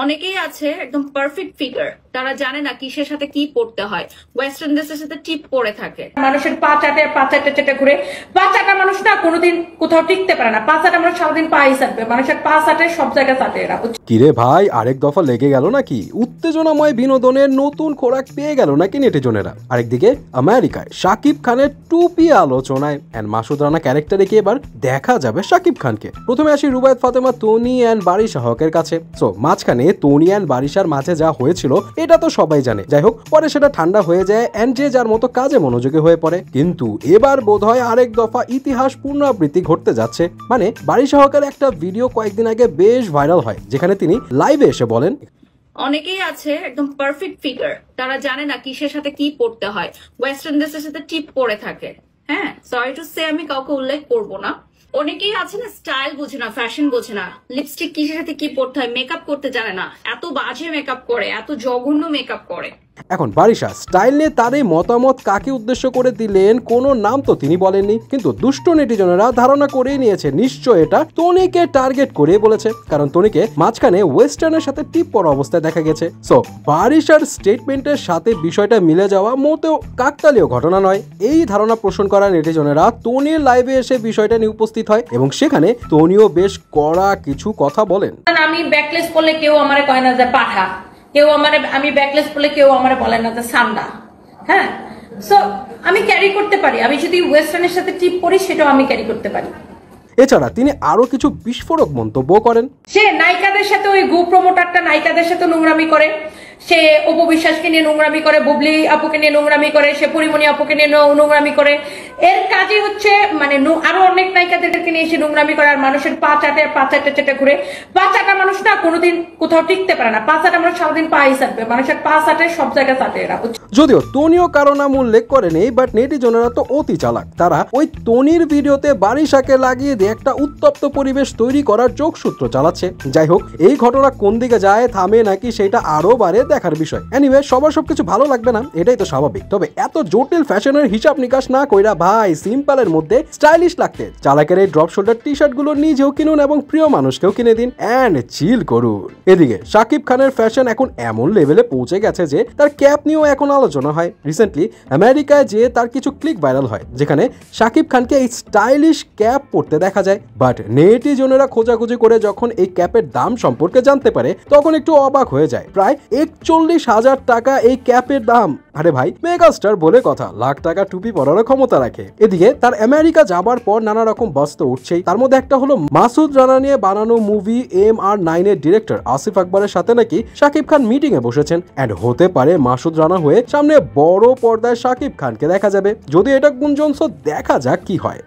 অনেকেই আছে একদম পারফেক্ট ফিগার, তারা জানে না কিসের সাথে কি পড়তে হয়, ওয়েস্টার্ন ড্রেসের সাথে টিপ পরে থাকে। মানুষের পা চাটে ঘুরে পা চাটা মানুষ না কোনোদিন কোথাও টিকতে পারে না। পা চাটা মানুষ সারাদিন পাই চাটবে, মানুষের পা চাটে সব জায়গায় চাটে এরা। কিরে ভাই, আরেক দফা লেগে গেল নাকি? উত্তেজনাময় বিনোদনের নতুন খোরাক পেয়ে গেল নাকি নেটিজনেরা? আরেকদিকে আমেরিকায় শাকিব খানের টুপি আলোচনায়, এন্ড মাসুদ রানা ক্যারেক্টারে কি এবার দেখা যাবে শাকিব খানকে? প্রথমে আসি রুবায়েত ফাতেমা তনি এন্ড বারিশা হকের কাছে। সো মাঝখানে তনি এন্ড বারিশার মাঝে যা হয়েছিল এটা তো সবাই জানে। যাই হোক, পরে সেটা ঠান্ডা হয়ে যায় এন্ড যে যার মতো কাজে মনোযোগী হয়ে পড়ে। কিন্তু এবার বোধহয় আরেক দফা ইতিহাস পুনরাবৃত্তি ঘটতে যাচ্ছে। মানে বারিশা হকের একটা ভিডিও কয়েকদিন আগে বেশ ভাইরাল হয়, যেখানে তিনি লাইভে এসে বলেন, অনেকেই আছে একদম পারফেক্ট ফিগার, তারা জানে না কিসের সাথে কি পড়তে হয়, ওয়েস্টার্ন ড্রেসের সাথে টিপ পরে থাকে। হ্যাঁ, সরি টু সে আমি কাউকে উল্লেখ করবো না। অনেকেই আছে না স্টাইল বোঝে না, ফ্যাশন বোঝে না, লিপস্টিক কিসের সাথে কি পড়তে হয়, মেকআপ করতে জানে না, এত বাজে মেকআপ করে, এত জঘন্য মেকআপ করে। এখন বারিশা স্টাইল নিয়ে তার এই মতামত কাকে উদ্দেশ্য করে দিলেন কোনো নাম তো তিনি বলেননি, কিন্তু দুষ্ট নেটিজনেরা ধারণা করেই নিয়েছে নিশ্চয় এটা তনিকে টার্গেট করে বলেছে, কারণ তনিকে মাঝখানে ওয়েস্টার্নের সাথে টিপ পরা অবস্থায় দেখা গেছে। সো বারিশার স্টেটমেন্টের সাথে বিষয়টা মিলে যাওয়া মোটেও কাকতালীয় ঘটনা নয়। এই ধারণা পোষণ করা নেটিজনেরা তনির লাইভে এসে বিষয়টা নিয়ে উপস্থিত হয় এবং সেখানে তনিও বেশ কড়া কিছু কথা বলেন। আমি ব্যাকলেস করলে কেউ আমারে কয় না যে পাঠা, কেউ আমারে, আমি ব্যাকলেস করলে কেউ আমারে বলে না যে সান্ডা। হ্যাঁ, সো আমি ক্যারি করতে পারি, আমি যদি ওয়েস্টার্নের সাথে টিপ পরি সেটাও আমি ক্যারি করতে পারি। এছাড়া তিনি আরো কিছু বিস্ফোরক মন্তব্য করেন। সে নায়িকাদের সাথে, ওই গো প্রমোটারটা নায়িকাদের সাথে নোংরামি করে, সে অপু বিশ্বাসকে নিয়ে নোংরামি করে, বুবলি আপুকে নিয়ে নোংরামি করে, সে পরিমণি আপুকে নিয়ে নোংরামি করে। এর কাজই হচ্ছে মানে আরো অনেক নায়িকাদেরকে নিয়ে এসে নোংরামি করে আর মানুষের পা চাটে ঘুরে। পা চাটা মানুষ না কোনোদিন কোথাও টিকতে পারে না। পা চাটা মানুষ সারাদিন পাই চাটবে, মানুষের পা চাটে সব জায়গায় চাটে এরা। যদিও তনিও কারো নাম উল্লেখ করেনি, বাট নেটিজনেরা তো অতি চালাক। তারা ওই তনির ভিডিওতে বারিশাকে লাগিয়ে দিয়ে একটা উত্তপ্ত পরিবেশ তৈরি করার যোগসূত্র চালাচ্ছে। যাই হোক, এই ঘটনা কোন দিকে যায়, থামে নাকি, সেটা আরো বারে দেখার বিষয়। এনিওয়ে, সবার সবকিছু ভালো লাগবে না, এটাই তো স্বাভাবিক। তবে এত জটিল ফ্যাশনের হিসাব নিকাশ না কইরা ভাই সিম্পলের মধ্যে স্টাইলিশ লাগতে চালাকের এই ড্রপ শোল্ডার টি শার্ট গুলো নিজেও কিনুন এবং প্রিয় মানুষকেও কিনে দিন এন্ড চিল করুন। এদিকে শাকিব খানের ফ্যাশন এখন এমন লেভেলে পৌঁছে গেছে যে তার ক্যাপ নিয়েও এখন আলোচনা হয়। রিসেন্টলি আমেরিকায় যে তার কিছু ক্লিক ভাইরাল হয়, যেখানে শাকিব খানকে এই স্টাইলিশ ক্যাপ পরতে দেখা যায়। বাট নেটিজনেরা খোঁজাখুঁজি করে যখন এই ক্যাপের দাম সম্পর্কে জানতে পারে, তখন একটু অবাক হয়ে যায়। প্রায় 41,000 টাকা এই ক্যাপের দাম। আরে ভাই, মেগাস্টার বলে কথা, লাখ টাকা টুপি পরার ক্ষমতা রাখে। এদিকে তার আমেরিকা যাবার পর নানা রকম বাস তো উঠছেই। তার মধ্যে একটা হলো মাসুদ রানা নিয়ে বানানো মুভি MR9 এর ডিরেক্টর আসিফ আকবরের সাথে নাকি শাকিব খান মিটিং এ বসেছেন এন্ড হতে পারে মাসুদ রানা হয়ে সামনে বড় পর্দায় শাকিব খানকে দেখা যাবে। যদি এটা গুঞ্জন, দেখা যাক কি হয়।